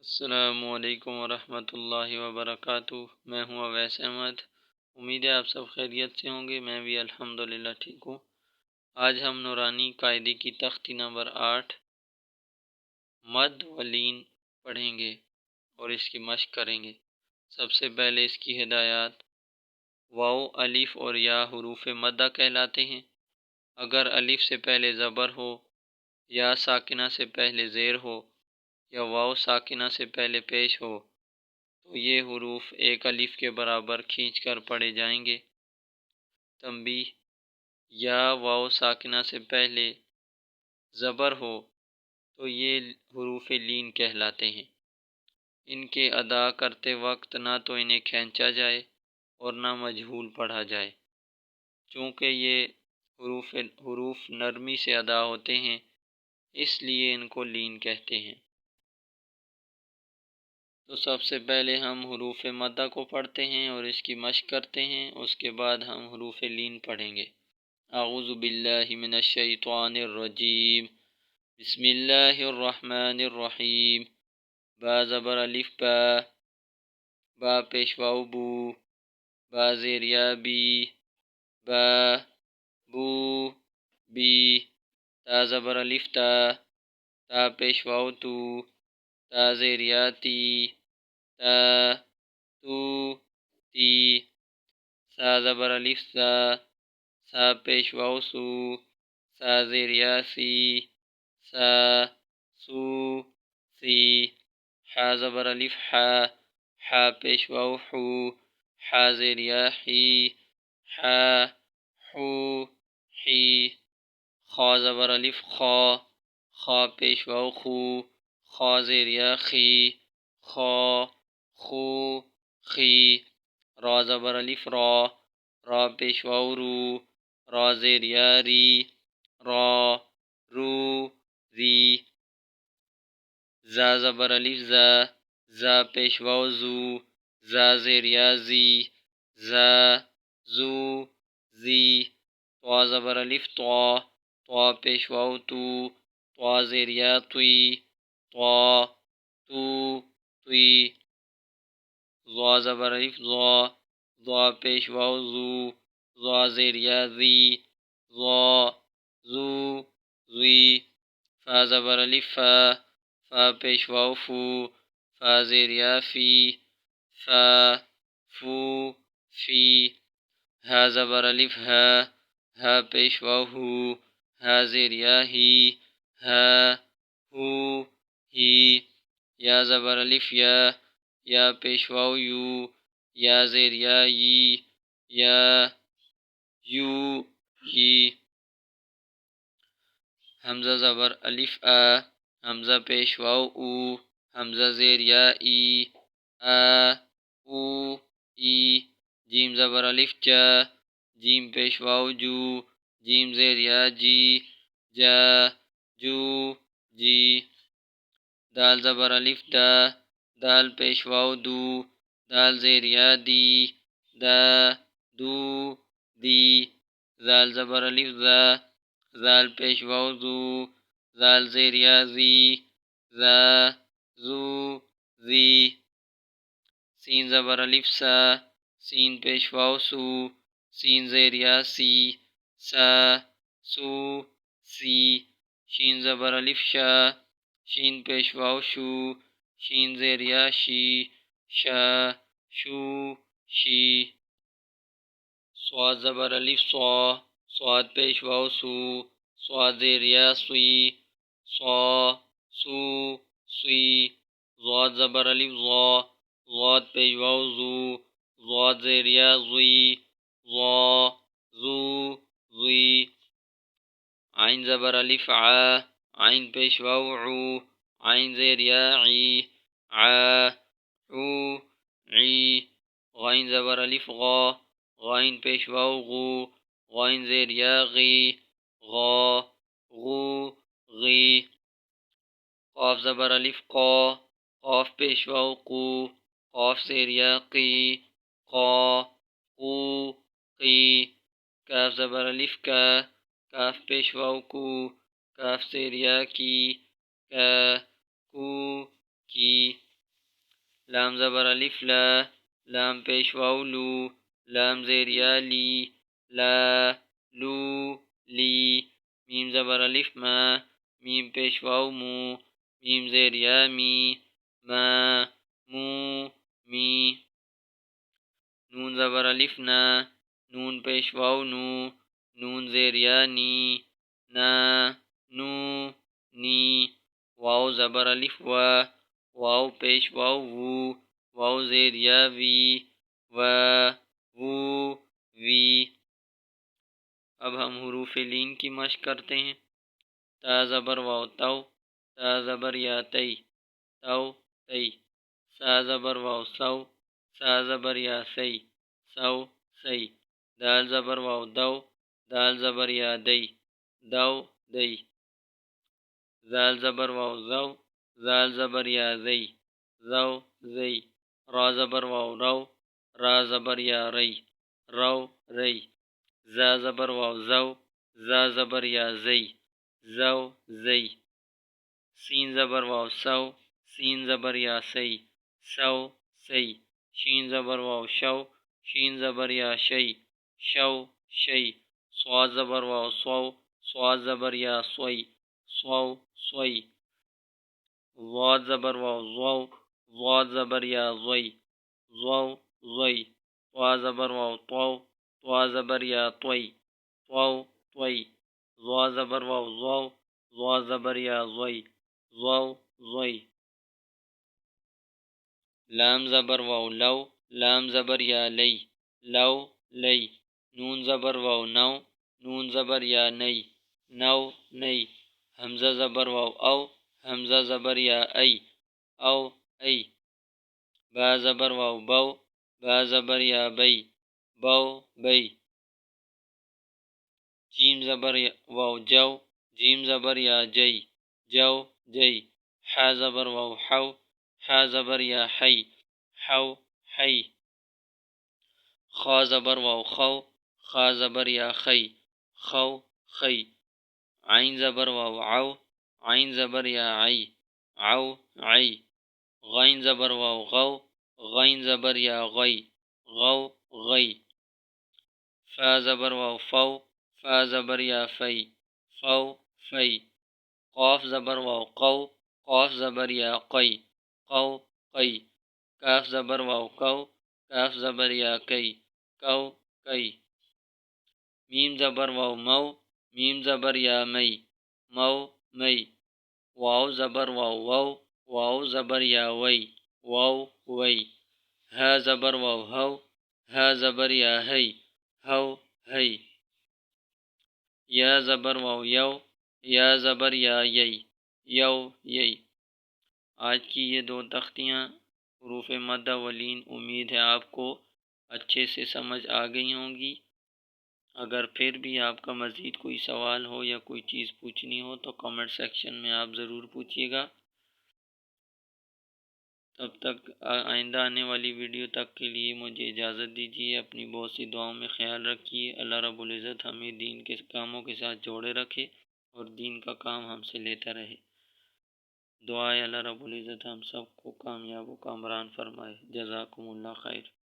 السلام علیکم ورحمۃ اللہ وبرکاتہ۔ میں ہوں اویس احمد۔ امید ہے آپ سب خیریت سے ہوں گے۔ میں بھی الحمدللہ ٹھیک ہوں۔ آج ہم نورانی قاعدے کی تختی نمبر 8 مد و لین پڑھیں گے اور اس کی مشق کریں گے۔ سب سے پہلے اس کی ہدایات۔ واو، الف اور یا حروف مدہ کہلاتے ہیں۔ اگر الف سے پہلے زبر ہو، یا ساکنہ سے پہلے زیر ہو یا واو ساکنہ سے پہلے پیش ہو تو یہ حروف ایک الف کے برابر کھینچ کر پڑھے جائیں گے۔ تنبیہ: یا واو ساکنہ سے پہلے زبر ہو تو یہ حروف لین کہلاتے ہیں۔ ان کے ادا کرتے وقت نہ تو انہیں کھینچا جائے اور نہ مجہول پڑھا جائے، چونکہ یہ حروف نرمی سے ادا ہوتے ہیں، اس لیے ان کو لین کہتے ہیں۔ تو سب سے پہلے ہم حروف مدہ کو پڑھتے ہیں اور اس کی مشق کرتے ہیں، اس کے بعد ہم حروف لین پڑھیں گے۔ اعوذ باللہ من الشیطان الرجیم، بسم اللہ الرحمن الرحیم۔ با زبر الف با، با پیش واو بو، با زیر یا بی، با بو بی۔ تا زبر الف تا، تا پیش واو تو، تا زیر یا تی، تا تو تی۔ سا زبر الف سا، سا پیش واو سو، سا زیر یا سی، سا سو سی۔ حا زبر الف حا، حا پیش واو حو، حا زیر یا حی، حا حو حی۔ خا زبر الف خا، خا پیش واو خو، خا زیر یا خی، خا خو خی۔ را زبر الف را، را پیش واو رو، را زیر یا ری، را رو ری۔ زا زبر الف زا، زا پیش واو زو، زا زیر یا زی، زا زو زی۔ طوا زبر الف طوا، طوا پیش واو تو، طوا زیر یا طوی، طوا تو طوی۔ ضا زبر الف ضا، ضا پیش واو زو، ضا زیر یا زی، ضا زو زی۔ فا زبر الف فا، فا پیش واو فو، فا زیر یا فی، فا فو فی۔ ہا زبر الف ہا، ہا پیش واو ہو، ہا زیر یا ہی، ہا ہو ہی۔ یا زبر الف یا، یا پیش واو یو، یا زیر یا یی، یا یو یی۔ حمزہ زبر الف آ، حمزہ پیش واو او، حمزہ زیر یا ای، آ او ای۔ جیم زبر الف جا، جیم پیش واو جو، جیم زیر یا جی، جا جو جی۔ دال زبر الف دا، دال پیش واو دو، دال زیر یا دی، دا دو دی۔ زال زبر الف زا، زال پیش واو زو، زال زیر یا زی، زا زو زی۔ سین زبر الف سا، سین پیش واو سو، سین زیر یا سی، سا سو سی۔ شین زبر الف شا، شین پیش واو شو، شین زیر یا شی، شا شو شی۔ صاد زبر الف صا، صاد پیش واو سو، صاد زیر یا سوی، صا سو سوی۔ ضاد زبر الف ضا، ضاد پیش واو زو، ضاد زیر یا زوی، ضا زو زوی۔ عین زبر الف عا، عین پیش واو عو، عین زیر یا عی، عا عو عی۔ غین زبر الف غا، غین پیش واو غو، غین زیر یا غی، غا غو غی۔ قاف زبر الف قا، قاف پیش واو قو، قاف زیر یا قی، قا قو قی۔ کاف زبر الف کا، کاف پیش واو کو، کاف زیر یا کی، کا کو کی۔ لام زبر الف لا، لام پیش واو لو، لام زیر یا لی، لا لو لی، میم زبر الف ما، میم پیش واو مو، میم زیر یا می، ما مو می، نون زبر الف نا، نون پیش واو نو، نون زیر یا نی، نا نو نی، واو زبر الف وا، واو پیش واو وو، واو زیر یا وی، وا وو وی۔ اب ہم حروف لین کی مشق کرتے ہیں۔ تا زبر واو تو، تا زبر یا تی، تو تی، سا زبر واو سو، سا زبر یا سی، سو سی، دال زبر واو دو، دال زبر یا دی، دو دی، زال زبر واو زو، زال زبر یا زی، زو زی، را زبر واو رو، را زبر یا ری، رو ری، زا زبر واو زو، زا زبر یا زی، زو زی، سین زبر واو سو، سین زبر یا سی، سو سی، شین زبر واو شو، شین زبر یا شی، شو شی، صاد زبر واو سو، صاد زبر یا سوی، سو سوی، ضاد زبر واو ضو، ضاد زبر یا ضوی، ضو ضوی، طا زبر واو طو، طا زبر یا طوی، طو طوی، ضا زبر واو ضو، ضا زبر یا ضوی، ضو ضوی، لام زبر واو لو، لام زبر یا لی، لو لی، نون زبر واو نو، نون زبر یا نی، نو نی، حمزہ زبر واو او، حمزہ زبر یا ای، او ای، با زبر واو بو، با زبر یا بی، بو بی، جیم زبر واو جو، جیم زبر یا جی، جو جی، حا زبر واو حو، حا زبر یا حی، حو حی، خا زبر واو خو، خا زبر یا خی، خو خی، عین زبر واو عو، عین زبر یا عی، عو عی، غین زبر واو غو، غین زبر یا غی، غو غی، فا زبر واو فو، فا زبر یا فی، فو فی، قاف زبر واو قو، قاف زبر یا قی، قو قی، کاف زبر واو کو، کاف زبر یا کی، کو کی، میم زبر واو مو، میم زبر یا می، مو می، واو زبر واو وو، واو زبر یا وی، وو وی، ہا زبر واو ہو، ہا زبر یا ہی، ہو ہی، یا زبر واو یو، یا زبر یا یی، یو یی۔ آج کی یہ دو تختیاں حروف مدہ و لین امید ہے آپ کو اچھے سے سمجھ آ گئی ہوں گی۔ اگر پھر بھی آپ کا مزید کوئی سوال ہو یا کوئی چیز پوچھنی ہو تو کمنٹ سیکشن میں آپ ضرور پوچھیے گا۔ تب تک آئندہ آنے والی ویڈیو تک کے لیے مجھے اجازت دیجیے۔ اپنی بہت سی دعاؤں میں خیال رکھیے۔ اللہ رب العزت ہمیں دین کے کاموں کے ساتھ جوڑے رکھے اور دین کا کام ہم سے لیتا رہے۔ دعائے اللہ رب العزت ہم سب کو کامیاب و کامران فرمائے۔ جزاکم اللہ خیر۔